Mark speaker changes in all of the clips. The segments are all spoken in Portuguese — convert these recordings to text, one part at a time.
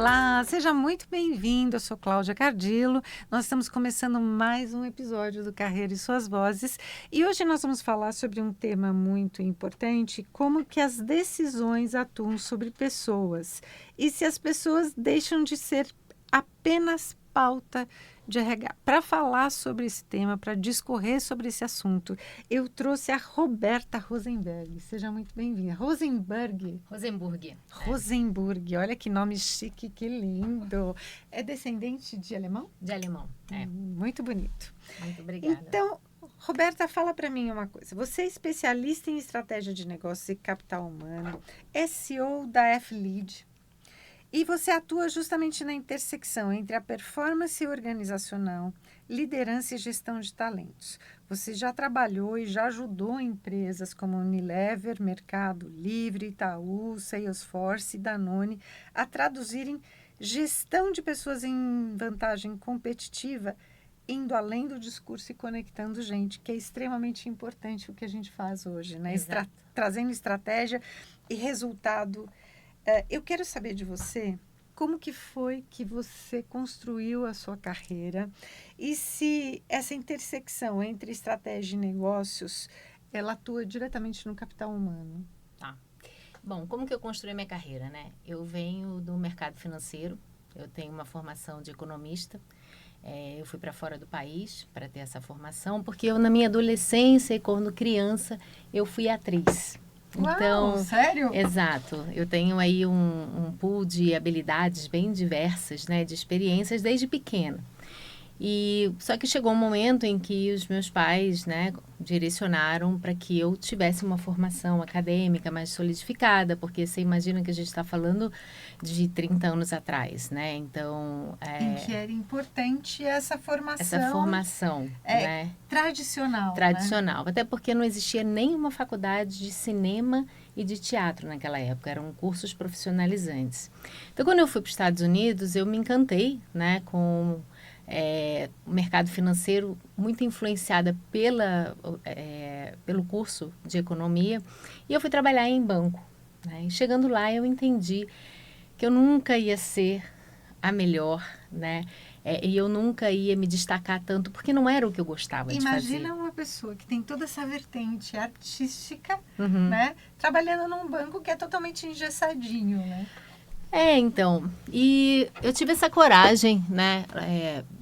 Speaker 1: Olá, seja muito bem-vindo. Eu sou Cláudia Cardillo. Nós estamos começando mais um episódio do Carreira e Suas Vozes e hoje nós vamos falar sobre um tema muito importante, como que as decisões atuam sobre pessoas e se as pessoas deixam de ser apenas pauta de RH. Para falar sobre esse tema, para discorrer sobre esse assunto, eu trouxe a Roberta Rosenberg. Seja muito bem-vinda. Rosenburg, olha que nome chique, que lindo. É descendente de alemão?
Speaker 2: De alemão, é.
Speaker 1: Muito bonito.
Speaker 2: Muito obrigada.
Speaker 1: Então, Roberta, fala para mim uma coisa. Você é especialista em estratégia de negócios e capital humano, é CEO da F-Lead, e você atua justamente na intersecção entre a performance organizacional, liderança e gestão de talentos. Você já trabalhou e já ajudou empresas como Unilever, Mercado Livre, Itaú, Salesforce e Danone a traduzirem gestão de pessoas em vantagem competitiva, indo além do discurso e conectando gente, que é extremamente importante o que a gente faz hoje, né? Trazendo estratégia e resultado. Eu quero saber de você como que foi que você construiu a sua carreira e se essa intersecção entre estratégia e negócios, ela atua diretamente no capital humano.
Speaker 2: Tá. Bom, como que eu construí minha carreira, né? Eu venho do mercado financeiro, eu tenho uma formação de economista, eu fui para fora do país para ter essa formação, porque eu, na minha adolescência e quando criança, eu fui atriz.
Speaker 1: Então, uau, sério?
Speaker 2: Exato. Eu tenho aí um pool de habilidades bem diversas, né? De experiências desde pequena. E só que chegou um momento em que os meus pais, né, direcionaram para que eu tivesse uma formação acadêmica mais solidificada, porque você imagina que a gente está falando de 30 anos atrás, né? Então,
Speaker 1: em que era importante essa formação,
Speaker 2: né?
Speaker 1: Tradicional.
Speaker 2: Tradicional, né? Até porque não existia nenhuma faculdade de cinema e de teatro naquela época, eram cursos profissionalizantes. Então, quando eu fui para os Estados Unidos, eu me encantei, né, com o mercado financeiro, muito influenciada pelo curso de economia, e eu fui trabalhar em banco, né? E chegando lá eu entendi que eu nunca ia ser a melhor, né? E eu nunca ia me destacar tanto, porque não era o que eu gostava de fazer.
Speaker 1: Imagina uma pessoa que tem toda essa vertente artística, né? Trabalhando num banco que é totalmente engessadinho, né?
Speaker 2: Então, e eu tive essa coragem, né,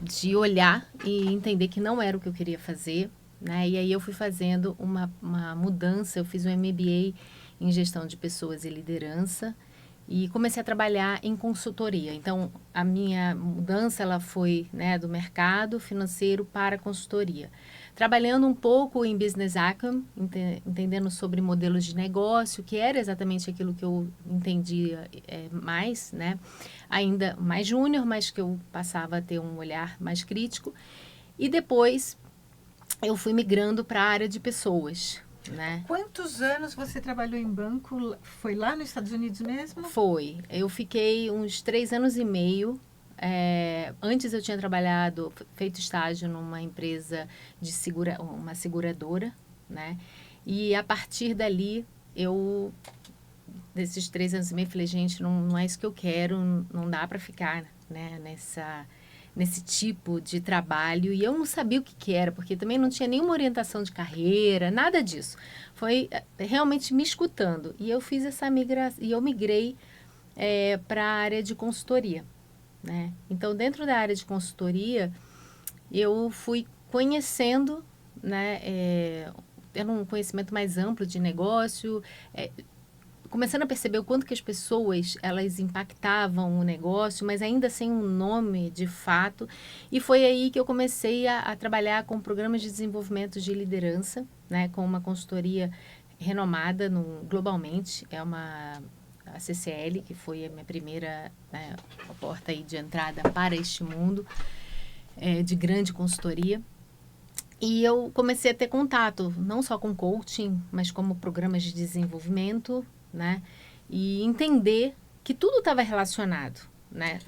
Speaker 2: de olhar e entender que não era o que eu queria fazer, né, e aí eu fui fazendo uma mudança, eu fiz um MBA em gestão de pessoas e liderança e comecei a trabalhar em consultoria. Então, a minha mudança, ela foi, né, do mercado financeiro para a consultoria. Trabalhando um pouco em business acumen, entendendo sobre modelos de negócio, que era exatamente aquilo que eu entendia mais, né? Ainda mais júnior, mas que eu passava a ter um olhar mais crítico. E depois eu fui migrando para a área de pessoas, né?
Speaker 1: Quantos anos você trabalhou em banco? Foi lá nos Estados Unidos mesmo?
Speaker 2: Foi. Eu fiquei uns 3 anos e meio. Antes eu tinha trabalhado, feito estágio numa empresa de uma seguradora, né? E a partir dali, desses 3 anos e meio, falei, gente, não é isso que eu quero, não dá para ficar, né, nesse tipo de trabalho. E eu não sabia o que era, porque também não tinha nenhuma orientação de carreira, nada disso. Foi realmente me escutando. E eu fiz essa migração, e eu migrei para a área de consultoria. Né? Então, dentro da área de consultoria, eu fui conhecendo, né, tendo um conhecimento mais amplo de negócio, começando a perceber o quanto que as pessoas, elas impactavam o negócio, mas ainda sem um nome de fato. E foi aí que eu comecei a trabalhar com programas de desenvolvimento de liderança, né, com uma consultoria renomada globalmente, a CCL, que foi a minha primeira, né, a porta aí de entrada para este mundo de grande consultoria. E eu comecei a ter contato, não só com coaching, mas como programas de desenvolvimento, né? E entender que tudo estava relacionado, né?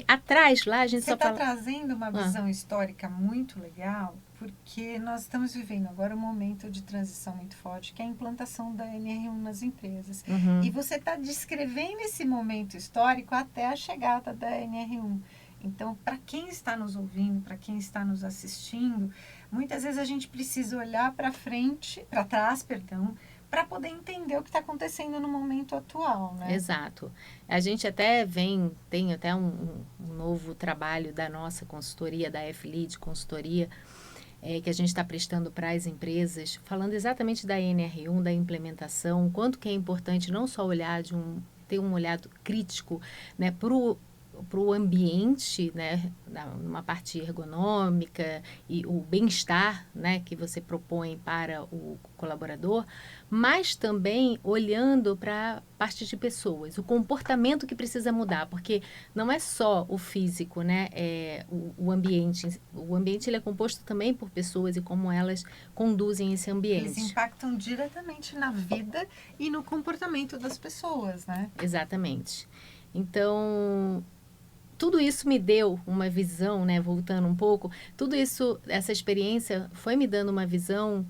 Speaker 2: Atrás, lá, a gente
Speaker 1: Você está trazendo uma visão histórica muito legal, porque nós estamos vivendo agora um momento de transição muito forte, que é a implantação da NR1 nas empresas. E você está descrevendo esse momento histórico até a chegada da NR1. Então, para quem está nos ouvindo, para quem está nos assistindo, muitas vezes a gente precisa olhar para frente, para trás, perdão, para poder entender o que está acontecendo no momento atual, né?
Speaker 2: Exato. A gente tem até um novo trabalho da nossa consultoria, da F-Lead Consultoria, que a gente está prestando para as empresas, falando exatamente da NR1, da implementação, quanto que é importante não só ter um olhado crítico, né, para o ambiente, né, uma parte ergonômica e o bem-estar, né, que você propõe para o colaborador, mas também olhando para a parte de pessoas, o comportamento que precisa mudar, porque não é só o físico, né, o ambiente. O ambiente ele é composto também por pessoas e como elas conduzem esse ambiente.
Speaker 1: Eles impactam diretamente na vida e no comportamento das pessoas, né?
Speaker 2: Exatamente. Então, tudo isso me deu uma visão, né, voltando um pouco, tudo isso, essa experiência foi me dando uma visão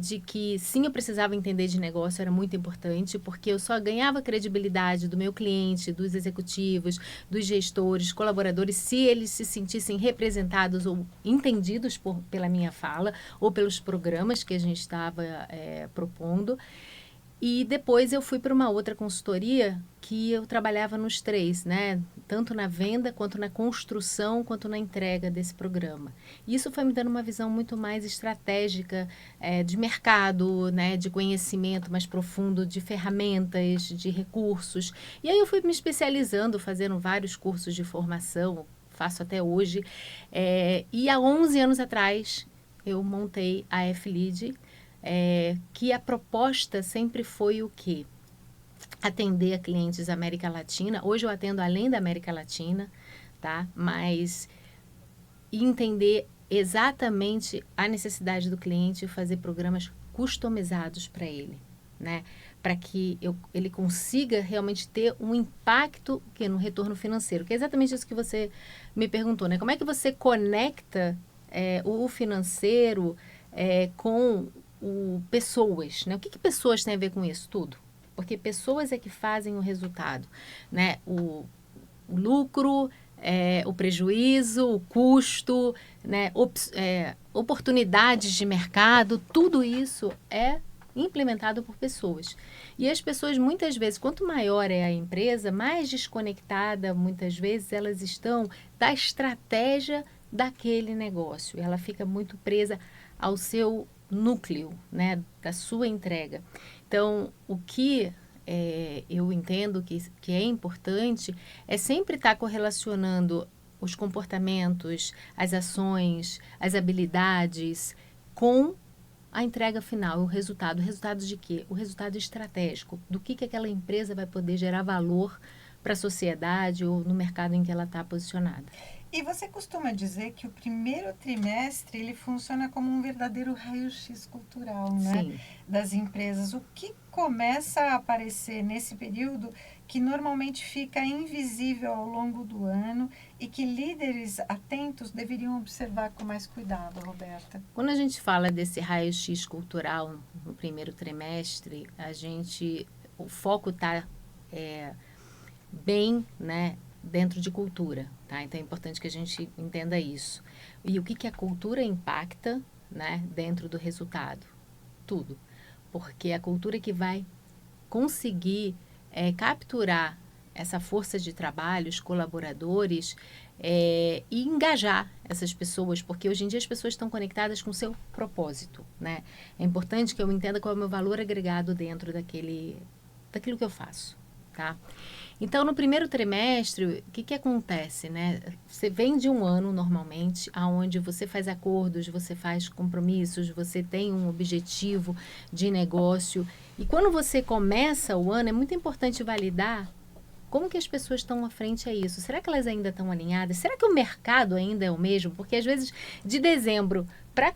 Speaker 2: de que sim, eu precisava entender de negócio, era muito importante, porque eu só ganhava credibilidade do meu cliente, dos executivos, dos gestores, colaboradores, se eles se sentissem representados ou entendidos pela minha fala ou pelos programas que a gente estava propondo. E depois eu fui para uma outra consultoria que eu trabalhava nos três, né? Tanto na venda, quanto na construção, quanto na entrega desse programa. E isso foi me dando uma visão muito mais estratégica de mercado, né? De conhecimento mais profundo, de ferramentas, de recursos. E aí eu fui me especializando, fazendo vários cursos de formação, faço até hoje. E há 11 anos atrás eu montei a F-Lead, que a proposta sempre foi o quê? Atender a clientes da América Latina. Hoje eu atendo além da América Latina, tá? Mas entender exatamente a necessidade do cliente e fazer programas customizados para ele, né? Para que ele consiga realmente ter um impacto no retorno financeiro, que é exatamente isso que você me perguntou, né? Como é que você conecta o financeiro com pessoas, né? O que pessoas têm a ver com isso tudo? Porque pessoas é que fazem o resultado, né? O lucro, o prejuízo, o custo, né? Oportunidades de mercado, tudo isso é implementado por pessoas. E as pessoas, muitas vezes, quanto maior é a empresa, mais desconectada, muitas vezes, elas estão da estratégia daquele negócio. Ela fica muito presa ao seu núcleo, né, da sua entrega. Então, o que eu entendo que é importante é sempre estar correlacionando os comportamentos, as ações, as habilidades com a entrega final, o resultado. O resultado de quê? O resultado estratégico, do que aquela empresa vai poder gerar valor para a sociedade ou no mercado em que ela está posicionada.
Speaker 1: E você costuma dizer que o primeiro trimestre ele funciona como um verdadeiro raio-x cultural, né?
Speaker 2: Sim.
Speaker 1: Das empresas. O que começa a aparecer nesse período que normalmente fica invisível ao longo do ano e que líderes atentos deveriam observar com mais cuidado, Roberta?
Speaker 2: Quando a gente fala desse raio-x cultural no primeiro trimestre, o foco está bem, né, dentro de cultura, tá? Então é importante que a gente entenda isso. E o que a cultura impacta, né, dentro do resultado? Tudo. Porque é a cultura que vai conseguir capturar essa força de trabalho, os colaboradores, e engajar essas pessoas, porque hoje em dia as pessoas estão conectadas com o seu propósito, né? É importante que eu entenda qual é o meu valor agregado dentro daquilo que eu faço, tá? Então, no primeiro trimestre, o que acontece, né? Você vem de um ano, normalmente, onde você faz acordos, você faz compromissos, você tem um objetivo de negócio. E quando você começa o ano, é muito importante validar como que as pessoas estão à frente a isso. Será que elas ainda estão alinhadas? Será que o mercado ainda é o mesmo? Porque, às vezes, de dezembro para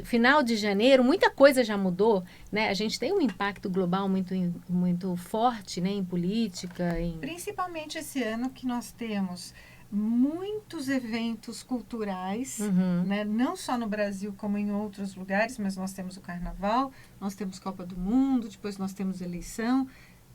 Speaker 2: final de janeiro, muita coisa já mudou, né? A gente tem um impacto global muito forte, né? Em política.
Speaker 1: Principalmente esse ano que nós temos muitos eventos culturais, né? Não só no Brasil como em outros lugares, mas nós temos o Carnaval, nós temos Copa do Mundo, depois nós temos eleição,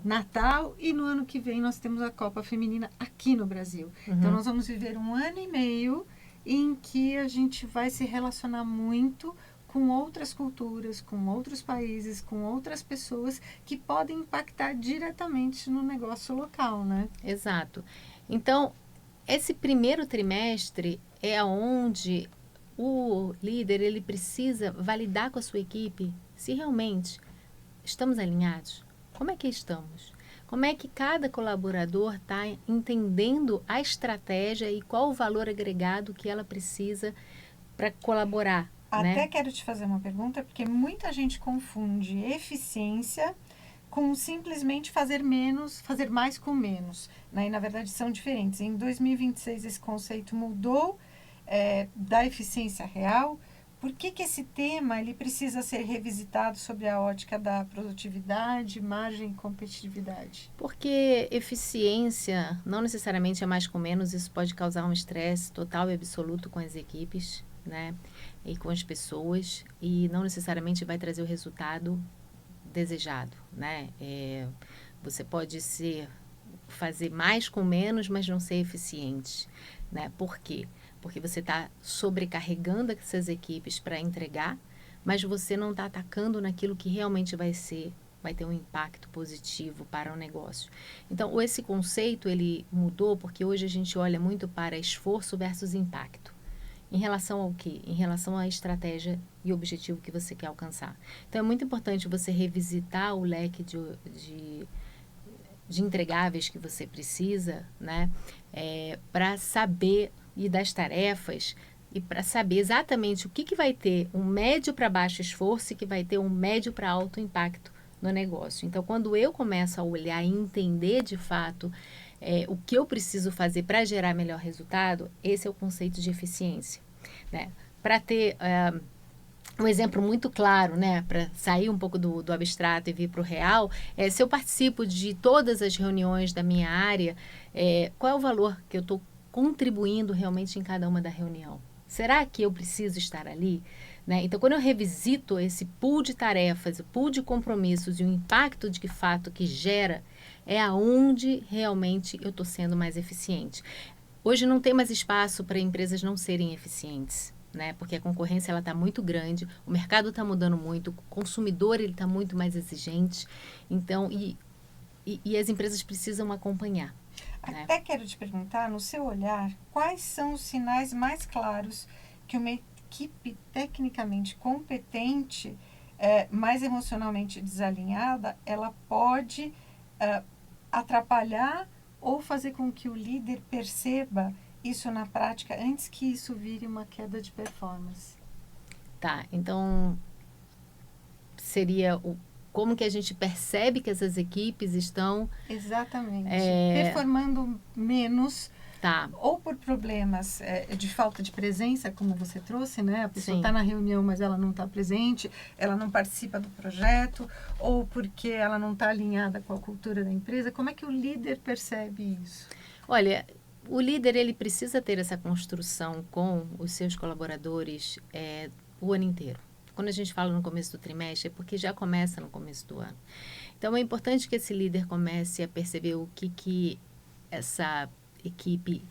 Speaker 1: Natal, e no ano que vem nós temos a Copa Feminina aqui no Brasil. Então nós vamos viver 1 ano e meio em que a gente vai se relacionar muito com outras culturas, com outros países, com outras pessoas que podem impactar diretamente no negócio local, né?
Speaker 2: Exato. Então, esse primeiro trimestre é onde o líder ele precisa validar com a sua equipe se realmente estamos alinhados. Como é que estamos? Como é que cada colaborador está entendendo a estratégia e qual o valor agregado que ela precisa para colaborar?
Speaker 1: Até
Speaker 2: né?
Speaker 1: quero te fazer uma pergunta, porque muita gente confunde eficiência com simplesmente fazer menos, fazer mais com menos, né? E na verdade são diferentes. Em 2026 esse conceito mudou da eficiência real. Por que esse tema ele precisa ser revisitado sobre a ótica da produtividade, margem e competitividade?
Speaker 2: Porque eficiência não necessariamente é mais com menos, isso pode causar um estresse total e absoluto com as equipes, né? E com as pessoas, e não necessariamente vai trazer o resultado desejado, né? Você pode fazer mais com menos, mas não ser eficiente, né? Por quê? Porque você está sobrecarregando essas equipes para entregar, mas você não está atacando naquilo que realmente vai ter um impacto positivo para o negócio. Então, esse conceito ele mudou porque hoje a gente olha muito para esforço versus impacto. Em relação ao quê? Em relação à estratégia e objetivo que você quer alcançar. Então, é muito importante você revisitar o leque de entregáveis que você precisa, né? Para saber, e das tarefas, e para saber exatamente o que vai ter um médio para baixo esforço e que vai ter um médio para alto impacto no negócio. Então, quando eu começo a olhar e entender de fato o que eu preciso fazer para gerar melhor resultado, esse é o conceito de eficiência, né? Para ter um exemplo muito claro, né, para sair um pouco do abstrato e vir para o real, se eu participo de todas as reuniões da minha área, qual é o valor que eu estou contribuindo realmente em cada uma da reunião? Será que eu preciso estar ali? Né? Então, quando eu revisito esse pool de tarefas, o pool de compromissos e o impacto de fato que gera, é aonde realmente eu estou sendo mais eficiente. Hoje não tem mais espaço para empresas não serem eficientes, né? Porque a concorrência está muito grande, o mercado está mudando muito, o consumidor está muito mais exigente, então, e as empresas precisam acompanhar. Né?
Speaker 1: Até quero te perguntar, no seu olhar, quais são os sinais mais claros que uma equipe tecnicamente competente, mas emocionalmente desalinhada, ela pode atrapalhar ou fazer com que o líder perceba isso na prática antes que isso vire uma queda de performance?
Speaker 2: Tá, então seria como que a gente percebe que essas equipes estão...
Speaker 1: Exatamente. Performando menos,
Speaker 2: tá,
Speaker 1: ou por problemas de falta de presença, como você trouxe, né? A pessoa está na reunião, mas ela não está presente, ela não participa do projeto, ou porque ela não está alinhada com a cultura da empresa. Como é que o líder percebe isso?
Speaker 2: Olha, o líder ele precisa ter essa construção com os seus colaboradores o ano inteiro. Quando a gente fala no começo do trimestre, é porque já começa no começo do ano. Então, é importante que esse líder comece a perceber o que essa equipe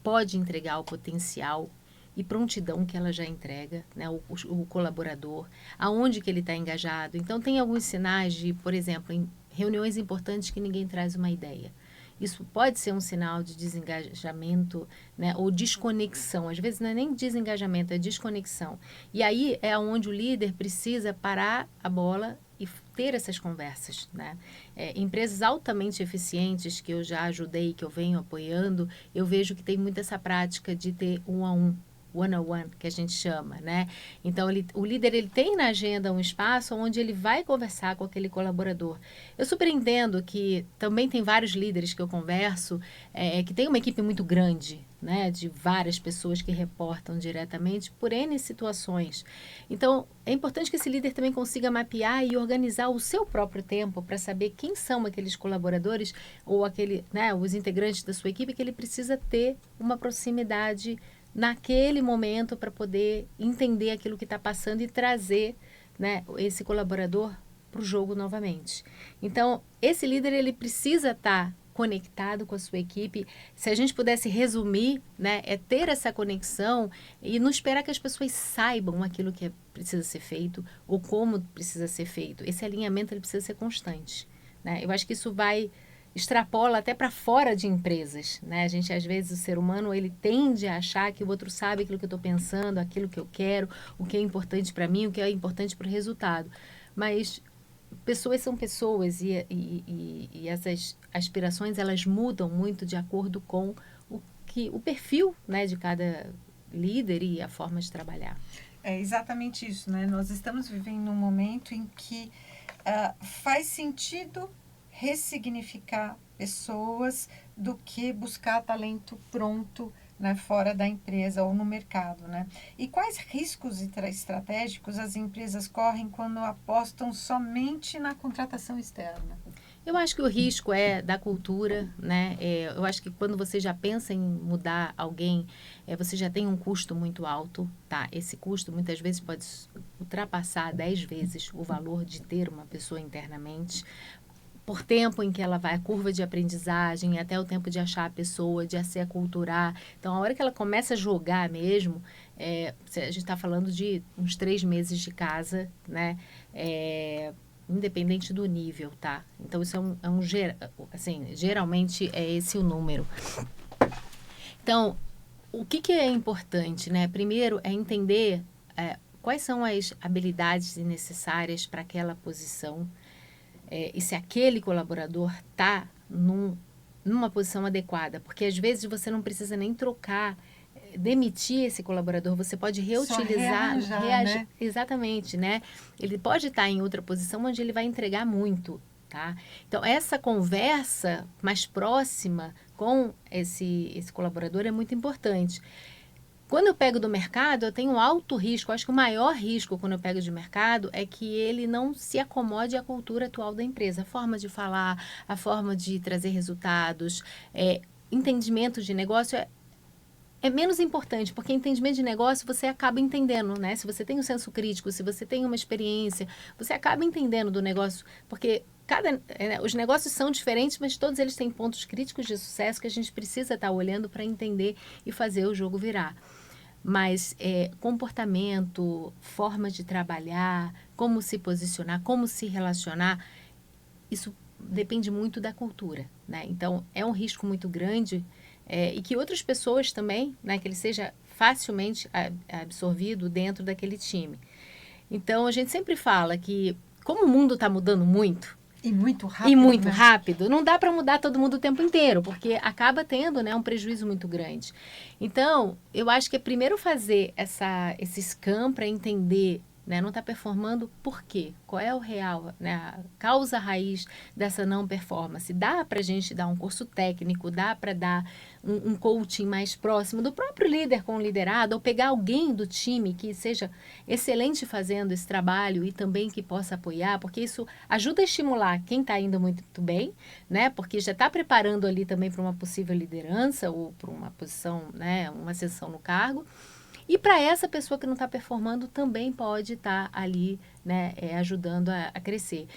Speaker 2: pode entregar, o potencial e prontidão que ela já entrega, né? O colaborador, aonde que ele está engajado. Então, tem alguns sinais de, por exemplo, em reuniões importantes que ninguém traz uma ideia. Isso pode ser um sinal de desengajamento, né, ou desconexão. Às vezes não é nem desengajamento, é desconexão. E aí é onde o líder precisa parar a bola e ter essas conversas. Né? Empresas altamente eficientes que eu já ajudei, que eu venho apoiando, eu vejo que tem muito essa prática de ter 1 a 1 one-on-one, que a gente chama, né? Então, o líder ele tem na agenda um espaço onde ele vai conversar com aquele colaborador. Eu super entendo que também tem vários líderes que eu converso, que tem uma equipe muito grande, né? De várias pessoas que reportam diretamente por N situações. Então, é importante que esse líder também consiga mapear e organizar o seu próprio tempo para saber quem são aqueles colaboradores ou os integrantes da sua equipe que ele precisa ter uma proximidade naquele momento para poder entender aquilo que está passando e trazer, né, esse colaborador para o jogo novamente. Então, esse líder ele precisa estar conectado com a sua equipe. Se a gente pudesse resumir, né, é ter essa conexão e não esperar que as pessoas saibam aquilo que precisa ser feito ou como precisa ser feito. Esse alinhamento ele precisa ser constante, né? Eu acho que isso extrapola até para fora de empresas, né? A gente, às vezes, o ser humano, ele tende a achar que o outro sabe aquilo que eu estou pensando, aquilo que eu quero, o que é importante para mim, o que é importante para o resultado. Mas pessoas são pessoas e essas aspirações, elas mudam muito de acordo com o perfil, né, de cada líder e a forma de trabalhar.
Speaker 1: É exatamente isso, né? Nós estamos vivendo um momento em que faz sentido ressignificar pessoas do que buscar talento pronto, né, fora da empresa ou no mercado, né? E quais riscos estratégicos as empresas correm quando apostam somente na contratação externa?
Speaker 2: Eu acho que o risco é da cultura, né? Eu acho que quando você já pensa em mudar alguém, você já tem um custo muito alto, tá? Esse custo muitas vezes pode ultrapassar 10 vezes o valor de ter uma pessoa internamente, por tempo em que ela vai, a curva de aprendizagem, até o tempo de achar a pessoa, de se aculturar. Então, a hora que ela começa a jogar mesmo, a gente está falando de uns 3 meses de casa, né? Independente do nível, tá? Então, isso assim, geralmente é esse o número. Então, o que é importante, né? Primeiro é entender quais são as habilidades necessárias para aquela posição, e se aquele colaborador está numa posição adequada. Porque às vezes você não precisa nem trocar, demitir esse colaborador, você pode reutilizar.
Speaker 1: Né?
Speaker 2: Exatamente, né? Ele pode estar em outra posição onde ele vai entregar muito, tá? Então, essa conversa mais próxima com esse colaborador é muito importante. Quando eu pego do mercado, eu tenho um alto risco. Eu acho que o maior risco quando eu pego de mercado é que ele não se acomode à cultura atual da empresa. A forma de falar, a forma de trazer resultados, entendimento de negócio é menos importante, porque entendimento de negócio você acaba entendendo, né? Se você tem um senso crítico, se você tem uma experiência, você acaba entendendo do negócio, porque os negócios são diferentes, mas todos eles têm pontos críticos de sucesso que a gente precisa estar olhando para entender e fazer o jogo virar. Mas comportamento, forma de trabalhar, como se posicionar, como se relacionar, isso depende muito da cultura, né? Então, é um risco muito grande e que outras pessoas também, né, que ele seja facilmente absorvido dentro daquele time. Então, a gente sempre fala que, como o mundo está mudando muito,
Speaker 1: e muito
Speaker 2: rápido, não dá para mudar todo mundo o tempo inteiro, porque acaba tendo, né, um prejuízo muito grande. Então, eu acho que é primeiro fazer esse scan para entender, né, não está performando por quê? Qual é o real, né, a causa raiz dessa não performance? Dá para a gente dar um curso técnico, dá para dar um coaching mais próximo do próprio líder com o liderado, ou pegar alguém do time que seja excelente fazendo esse trabalho e também que possa apoiar, porque isso ajuda a estimular quem está indo muito bem, né, porque já está preparando ali também para uma possível liderança ou para uma posição, né, uma ascensão no cargo. E para essa pessoa que não está performando, também pode estar ali, né, ajudando a crescer.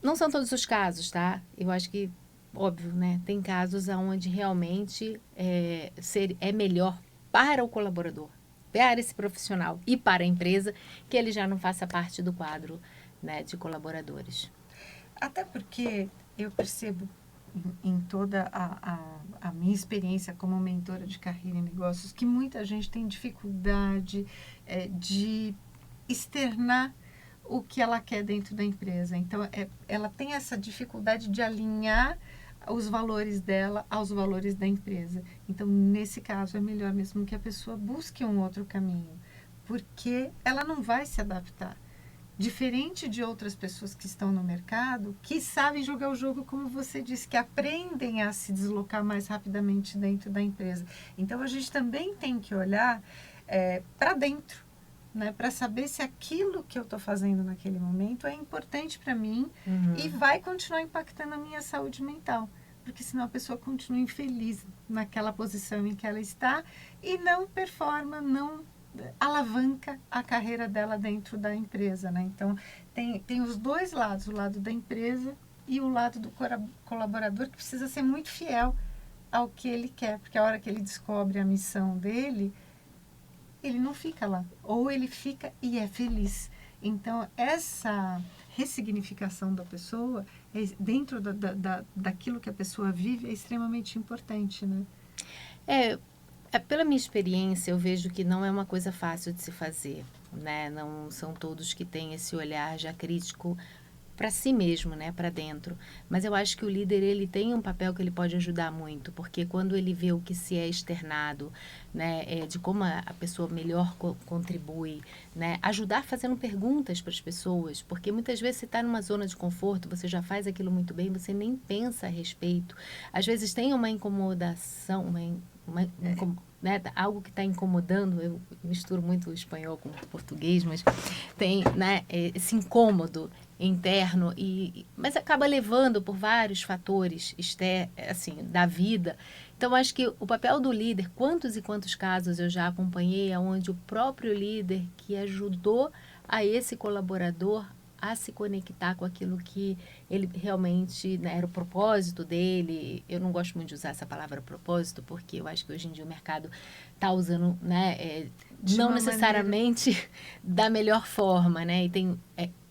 Speaker 2: Não são todos os casos, tá? Eu acho que, óbvio, né, tem casos onde realmente é melhor para o colaborador, para esse profissional e para a empresa, que ele já não faça parte do quadro, né, de colaboradores.
Speaker 1: Até porque eu percebo em toda a minha experiência como mentora de carreira em negócios, que muita gente tem dificuldade de externar o que ela quer dentro da empresa. Então, ela tem essa dificuldade de alinhar os valores dela aos valores da empresa. Então, nesse caso, é melhor mesmo que a pessoa busque um outro caminho, porque ela não vai se adaptar. Diferente de outras pessoas que estão no mercado, que sabem jogar o jogo, como você disse, que aprendem a se deslocar mais rapidamente dentro da empresa. Então, a gente também tem que olhar para dentro, né, para saber se aquilo que eu estou fazendo naquele momento é importante para mim e vai continuar impactando a minha saúde mental. Porque senão a pessoa continua infeliz naquela posição em que ela está e não performa, não alavanca a carreira dela dentro da empresa, né? Então, tem os dois lados, o lado da empresa e o lado do colaborador, que precisa ser muito fiel ao que ele quer, porque a hora que ele descobre a missão dele, ele não fica lá, ou ele fica e é feliz. Então, essa ressignificação da pessoa, dentro daquilo que a pessoa vive, é extremamente importante, né?
Speaker 2: Pela minha experiência, eu vejo que não é uma coisa fácil de se fazer, né? Não são todos que têm esse olhar já crítico para si mesmo, né, para dentro. Mas eu acho que o líder, ele tem um papel que ele pode ajudar muito, porque quando ele vê o que se é externado, né, de como a pessoa melhor contribui, né, ajudar fazendo perguntas para as pessoas, porque muitas vezes você está numa zona de conforto, você já faz aquilo muito bem, você nem pensa a respeito. Às vezes tem uma incomodação, né, algo que está incomodando, eu misturo muito o espanhol com o português, mas tem, né, esse incômodo interno, mas acaba levando por vários fatores assim, da vida. Então, acho que o papel do líder, quantos e quantos casos eu já acompanhei, onde o próprio líder que ajudou a esse colaborador a se conectar com aquilo que ele realmente, né, era o propósito dele. Eu não gosto muito de usar essa palavra propósito, porque eu acho que hoje em dia o mercado está usando, né, não necessariamente da melhor forma, né, e tem...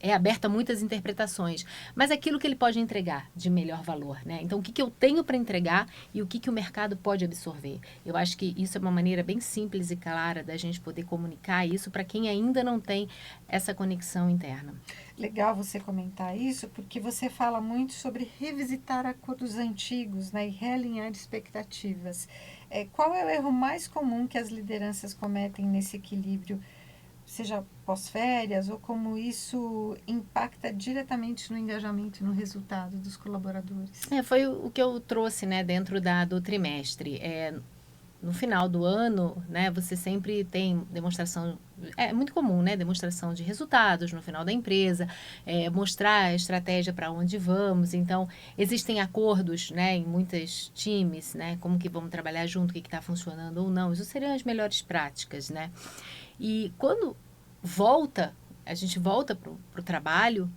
Speaker 2: É aberta a muitas interpretações, mas aquilo que ele pode entregar de melhor valor, né? Então, o que eu tenho para entregar e o que o mercado pode absorver. Eu acho que isso é uma maneira bem simples e clara da gente poder comunicar isso para quem ainda não tem essa conexão interna.
Speaker 1: Legal você comentar isso, porque você fala muito sobre revisitar acordos antigos, né, e realinhar expectativas. Qual é o erro mais comum que as lideranças cometem nesse equilíbrio, seja pós-férias, ou como isso impacta diretamente no engajamento e no resultado dos colaboradores?
Speaker 2: Foi o que eu trouxe, né, dentro do trimestre. No final do ano, né, você sempre tem demonstração, é muito comum, né, demonstração de resultados no final da empresa, mostrar a estratégia para onde vamos. Então, existem acordos, né, em muitos times, né, como que vamos trabalhar junto, o que está funcionando ou não. Isso seriam as melhores práticas, né? E quando a gente volta para o trabalho,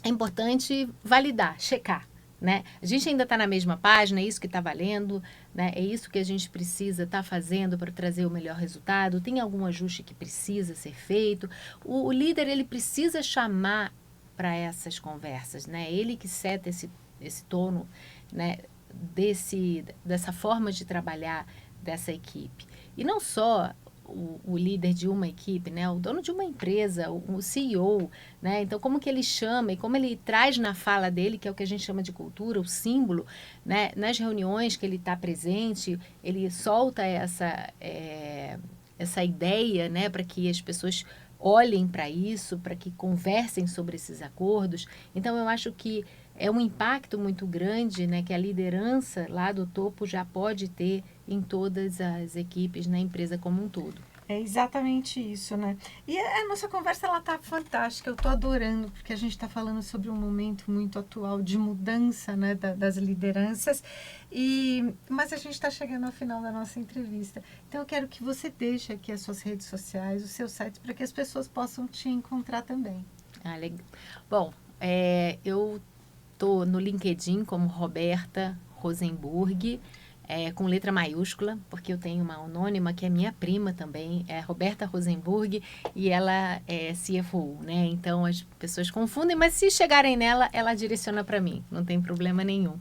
Speaker 2: é importante validar, checar, né? A gente ainda está na mesma página, é isso que está valendo, né? É isso que a gente precisa estar fazendo para trazer o melhor resultado. Tem algum ajuste que precisa ser feito? O líder, ele precisa chamar para essas conversas, né? Ele que seta esse tono, né? Dessa forma de trabalhar dessa equipe. E não só o líder de uma equipe, né? O dono de uma empresa, o CEO, né? Então, como que ele chama e como ele traz na fala dele, que é o que a gente chama de cultura, o símbolo, né? Nas reuniões que ele está presente, ele solta essa ideia, né? Para que as pessoas olhem para isso, para que conversem sobre esses acordos. Então, eu acho que é um impacto muito grande, né, que a liderança lá do topo já pode ter em todas as equipes na empresa como um todo.
Speaker 1: É exatamente isso, né? E a nossa conversa, ela tá fantástica, eu tô adorando, porque a gente está falando sobre um momento muito atual de mudança, né, das lideranças, mas a gente está chegando ao final da nossa entrevista. Então, eu quero que você deixe aqui as suas redes sociais, o seu site, para que as pessoas possam te encontrar também.
Speaker 2: Legal. Bom, eu tô no LinkedIn como Roberta Rosenburg, com letra maiúscula, porque eu tenho uma anônima que é minha prima também, é Roberta Rosenburg, e ela é CFO, né? Então as pessoas confundem, mas se chegarem nela, ela direciona para mim, não tem problema nenhum.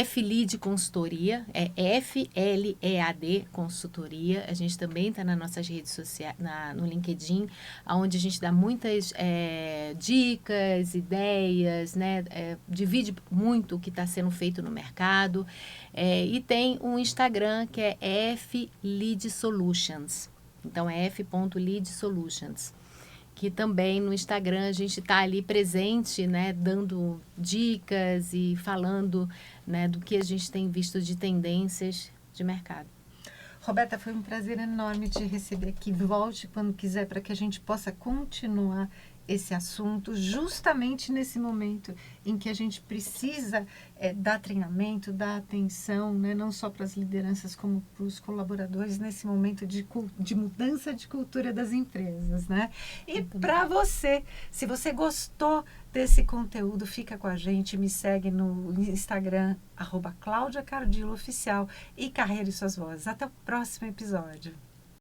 Speaker 2: F-Lead Consultoria, é F-L-E-A-D Consultoria. A gente também está nas nossas redes sociais, no LinkedIn, onde a gente dá muitas dicas, ideias, né? Divide muito o que está sendo feito no mercado. E tem um Instagram que é F-Lead Solutions. Então, é F.Lead Solutions. Que também no Instagram a gente está ali presente, né, dando dicas e falando, né, do que a gente tem visto de tendências de mercado.
Speaker 1: Roberta, foi um prazer enorme te receber aqui. Volte quando quiser para que a gente possa continuar esse assunto, justamente nesse momento em que a gente precisa dar treinamento, dar atenção, né, não só para as lideranças como para os colaboradores, nesse momento de mudança de cultura das empresas, né? E para você, se você gostou desse conteúdo, fica com a gente, me segue no Instagram, @CláudiaCardillo Oficial, e carregue suas vozes. Até o próximo episódio.